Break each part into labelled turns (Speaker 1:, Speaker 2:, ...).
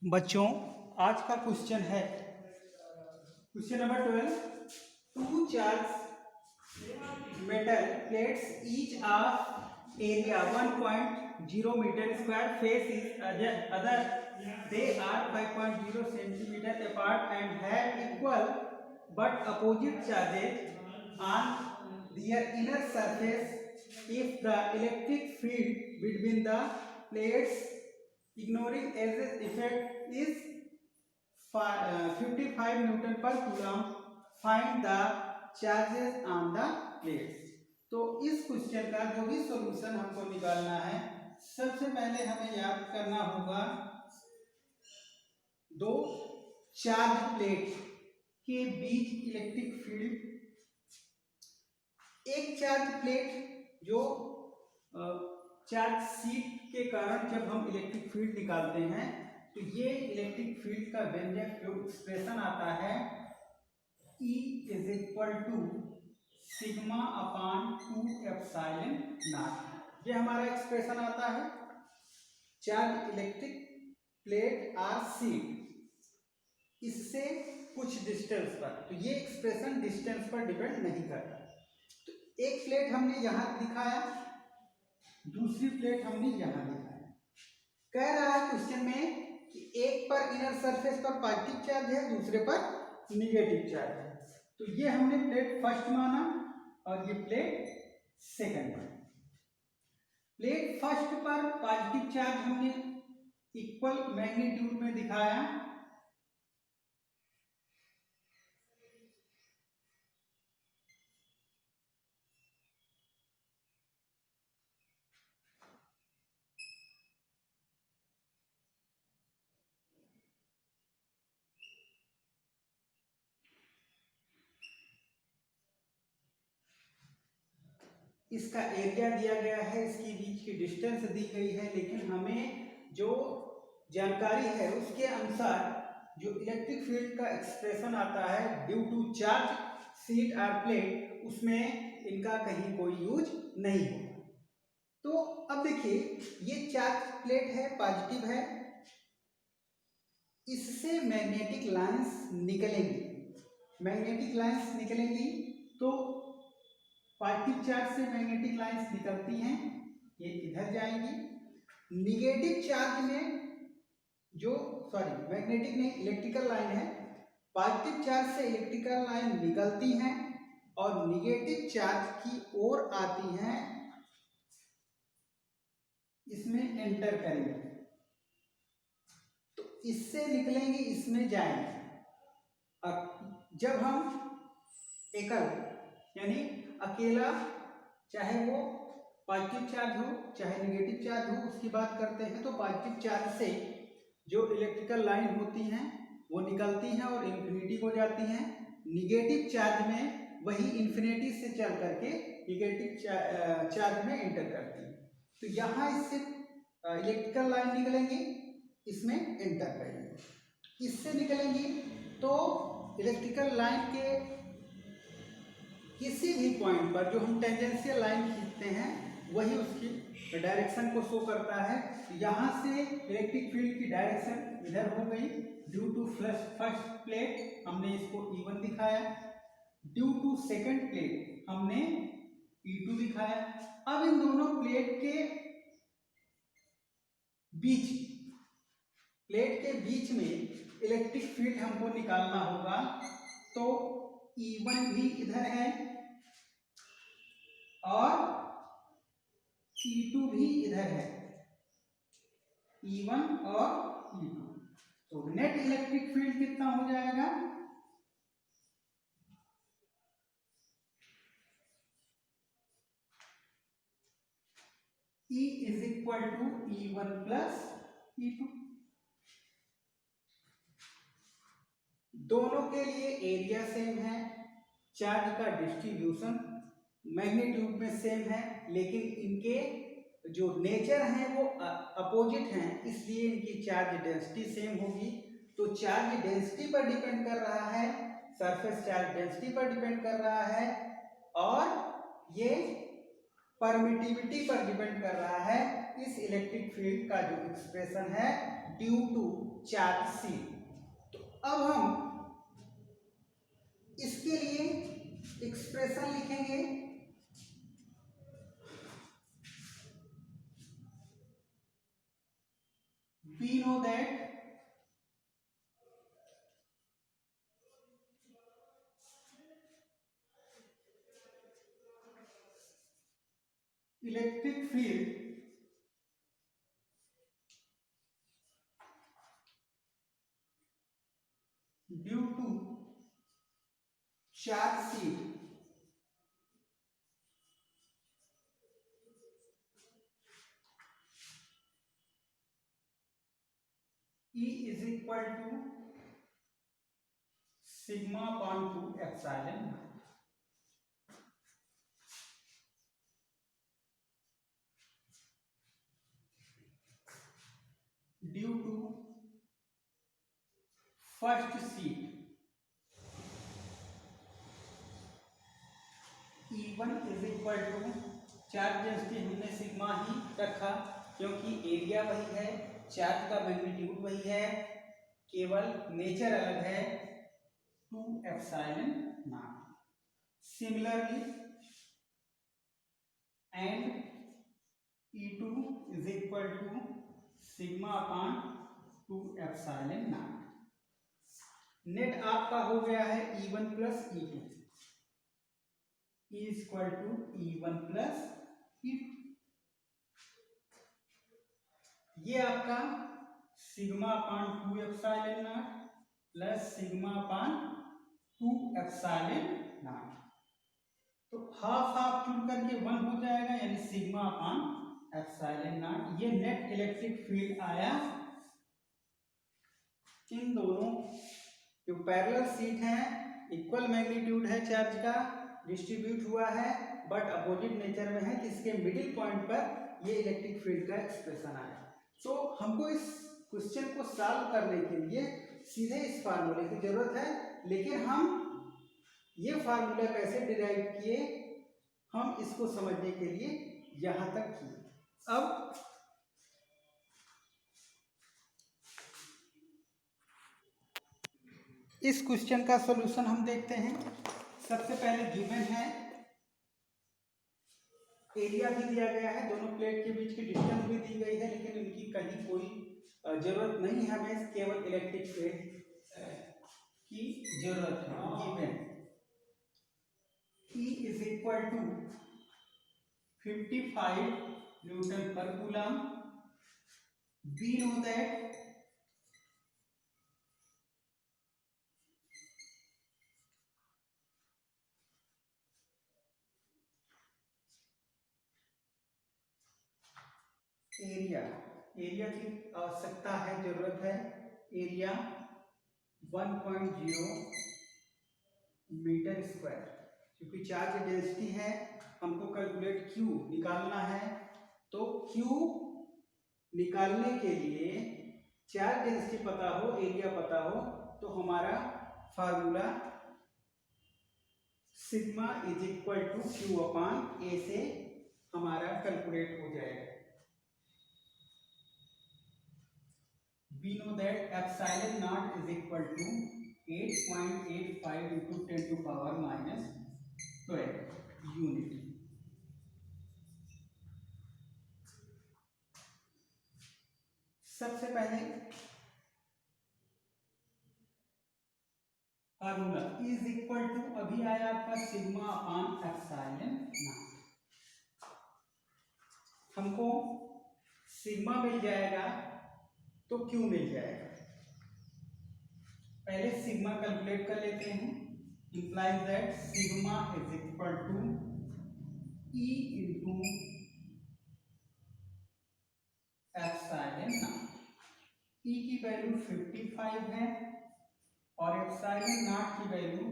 Speaker 1: बच्चों, आज का क्वेश्चन है question number 12। Two charge metal plates each of area 1.0 metre square face is other they are 5.0 centimetre apart and have equal but opposite charges on their inner surface if the electric field between the plates ignoring L's effect is 55 Newton per coulomb, find the charges on the plates। तो इस question का जो भी solution हमको निकालना है, सबसे पहले हमें याद करना होगा दो चार्ज प्लेट के बीच इलेक्ट्रिक फील्ड। एक चार्ज प्लेट जो चार्ज सीट के कारण जब हम इलेक्ट्रिक फील्ड निकालते हैं तो ये इलेक्ट्रिक फील्ड का व्यंजक जो एक्सप्रेशन आता है E is equal to sigma upon 2 epsilon naught. ये हमारा एक्सप्रेशन आता है चार्ज इलेक्ट्रिक प्लेट आर सीट इससे कुछ डिस्टेंस पर। तो ये एक्सप्रेशन डिस्टेंस पर डिपेंड नहीं करता। एक प्लेट हमने यहां दिखाया, दूसरी प्लेट हमने यहां दिखाया। कह रहा है क्वेश्चन में कि एक पर इनर सरफेस पर पॉजिटिव चार्ज है, दूसरे पर निगेटिव चार्ज है। तो ये हमने प्लेट फर्स्ट माना और ये प्लेट सेकंड माना। प्लेट फर्स्ट पर पॉजिटिव चार्ज हमने इक्वल मैग्नीट्यूड में दिखाया, इसका एरिया दिया गया है, इसकी बीच की डिस्टेंस दी गई है, लेकिन हमें जो जानकारी है उसके अनुसार जो इलेक्ट्रिक फील्ड का एक्सप्रेशन आता है ड्यू टू चार्ज सीट और प्लेट, उसमें इनका कहीं कोई यूज नहीं होगा। तो अब देखिए, ये चार्ज प्लेट है, पॉजिटिव है, इससे मैग्नेटिक लाइंस निकलेंगी। मैग्नेटिक लाइंस निकलेंगी तो पॉजिटिव चार्ज से मैग्नेटिक लाइंस निकलती हैं, ये इधर जाएंगी। निगेटिव चार्ज में जो मैग्नेटिक नहीं, इलेक्ट्रिकल लाइन है, पॉजिटिव चार्ज से इलेक्ट्रिकल लाइन निकलती हैं और निगेटिव चार्ज की ओर आती हैं, इसमें एंटर करेंगे। तो इससे निकलेंगे, इसमें जाएंगे। अब जब हम एकल यानी अकेला, चाहे वो पॉजिटिव चार्ज हो चाहे निगेटिव चार्ज हो, उसकी बात करते हैं, तो पॉजिटिव चार्ज से जो इलेक्ट्रिकल लाइन होती हैं वो निकलती हैं और इन्फिनिटी को जाती हैं। निगेटिव चार्ज में वही इन्फिनिटी से चल करके निगेटिव चार्ज में एंटर करती है। तो यहाँ इससे इलेक्ट्रिकल लाइन निकलेंगी, इसमें एंटर करेंगे। इससे निकलेंगी तो इलेक्ट्रिकल लाइन के किसी भी पॉइंट पर जो हम टेंजेंशियल लाइन खींचते हैं वही उसकी डायरेक्शन को शो करता है। यहाँ से इलेक्ट्रिक फील्ड की डायरेक्शन इधर हो गई। ड्यू टू फर्स्ट प्लेट हमने इसको E1 दिखाया, ड्यू टू सेकंड प्लेट हमने E2 दिखाया। अब इन दोनों प्लेट के बीच में इलेक्ट्रिक फील्ड हमको निकालना होगा। तो E1 भी इधर है और E2 भी इधर है, E1 और E2। तो नेट इलेक्ट्रिक फील्ड कितना हो जाएगा? E is equal to E1 plus E2। दोनों के लिए एरिया सेम है, चार्ज का डिस्ट्रीब्यूशन मैग्नीट्यूड में सेम है, लेकिन इनके जो नेचर हैं वो अपोजिट हैं, इसलिए इनकी चार्ज डेंसिटी सेम होगी। तो चार्ज डेंसिटी पर डिपेंड कर रहा है, सरफेस चार्ज डेंसिटी पर डिपेंड कर रहा है, और ये परमिटिविटी पर डिपेंड कर रहा है इस इलेक्ट्रिक फील्ड का जो एक्सप्रेशन है ड्यू टू चार्ज सी। तो अब हम इसके लिए एक्सप्रेशन लिखेंगे। We know that electric field due to charge sheet E is equal to sigma upon 2 epsilon due to first sheet E1 is equal to charge density हमने sigma ही रखा क्योंकि area वही है, चार्ज का मैग्नीट्यूड वही है, केवल नेचर अलग है, 2 epsilon not. Similarly and E2 is equal to sigma upon 2 epsilon not. Net आपका हो गया है E1 plus E2, E is equal to E1 plus E2। ये आपका sigma upon 2 epsilon not plus sigma upon 2 epsilon not, तो half half जुड़ करके 1 हो जाएगा, यानी सिग्मा अपॉन एप्सिलॉन नॉट। ये नेट इलेक्ट्रिक फील्ड आया इन दोनों जो पैरेलल शीट है, इक्वल मैग्नीट्यूड है चार्ज का, डिस्ट्रीब्यूट हुआ है बट अपोजिट नेचर में है, इसके मिडिल पॉइंट पर ये इलेक्ट्रिक फील्ड का एक्सप्रेशन आया। तो हमको इस क्वेश्चन को सॉल्व करने के लिए सीधे इस फार्मूले की जरूरत है, लेकिन हम ये फार्मूला कैसे डिराइव किए हम इसको समझने के लिए यहां तक किए। अब इस क्वेश्चन का सॉल्यूशन हम देखते हैं। सबसे पहले गिवन है एरिया भी दिया गया है, दोनों प्लेट के बीच की डिस्टेंस भी दी गई है, लेकिन इनकी कहीं कोई जरूरत नहीं है, हमें केवल इलेक्ट्रिक फील्ड की जरूरत है। Given E is equal to 55 newton per coulomb. We know that area की आवश्यकता है, जरूरत है। एरिया 1.0 मीटर स्क्वायर, क्योंकि चार्ज डेंसिटी है, हमको कैलकुलेट Q निकालना है। तो Q निकालने के लिए चार्ज डेंसिटी पता हो, एरिया पता हो, तो हमारा formula sigma is equal to Q upon A से हमारा कैलकुलेट हो जाएगा। We know that epsilon naught is equal to 8.85 into 10 to power minus 12 unit. सबसे पहले फार्मूला इज इक्वल टू अभी आया आपका सिग्मा अपॉन एप्सिलॉन नॉट। हमको सिग्मा मिल जाएगा तो क्यू मिल जाएगा। पहले सिग्मा कैलकुलेट कर लेते हैं। Implies that sigma is equal to E into epsilon naught. E की वैल्यू 55 है और एप्सिलॉन नॉट की value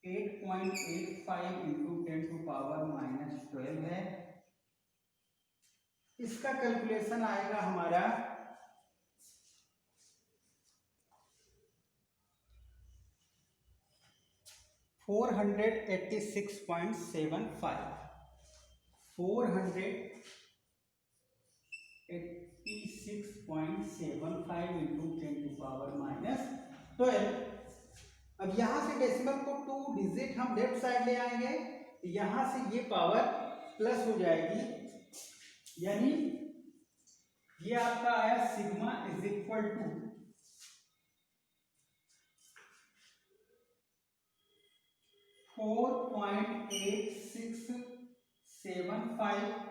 Speaker 1: 8.85 into 10 to power minus 12 है। इसका कैलकुलेशन आएगा हमारा 4 486.75 486.75 इंटू 10⁻12। अब यहां से डेसिमल को 2 डिजिट हम लेफ्ट साइड ले आएंगे, यहां से ये पावर प्लस हो जाएगी, यानी ये आपका आया sigma is equal to 4.8675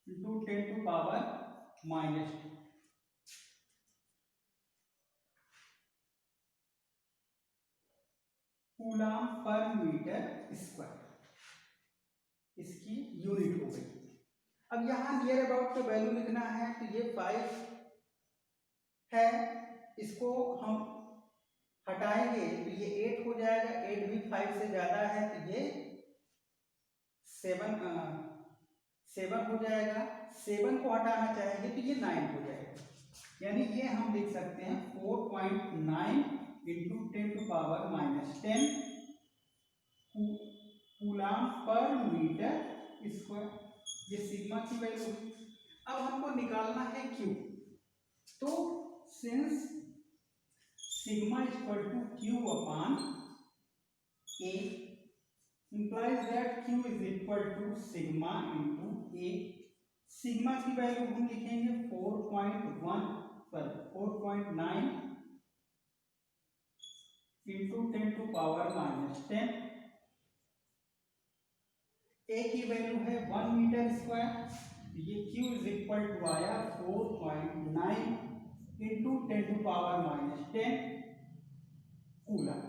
Speaker 1: into 10⁻−2 coulomb पर मीटर स्क्वायर, इसकी यूनिट हो गई। अब यहाँ नियर अबाउट का वैल्यू लिखना है, तो ये 5 है, इसको हम हटाएंगे तो ये 8 हो जाएगा, 8 भी 5 से ज्यादा है तो ये 7 हो जाएगा, 7 को हटाना चाहेंगे तो ये 9 हो जाएगा, यानी ये हम लिख सकते हैं 4.9 इंटू 10⁻10 कूलम पर मीटर स्क्वायर, ये सिग्मा की वैल्यू। अब हमको निकालना है क्यू, तो since sigma equal to Q upon A implies that q is equal to sigma into a, sigma की वैल्यू हम लिखेंगे 4.9 इंटू 10⁻10, ए की वैल्यू है 1 मीटर स्क्वायर, ये q इज इक्वल टू आया 4.9 इंटू 10⁻10 कूलम।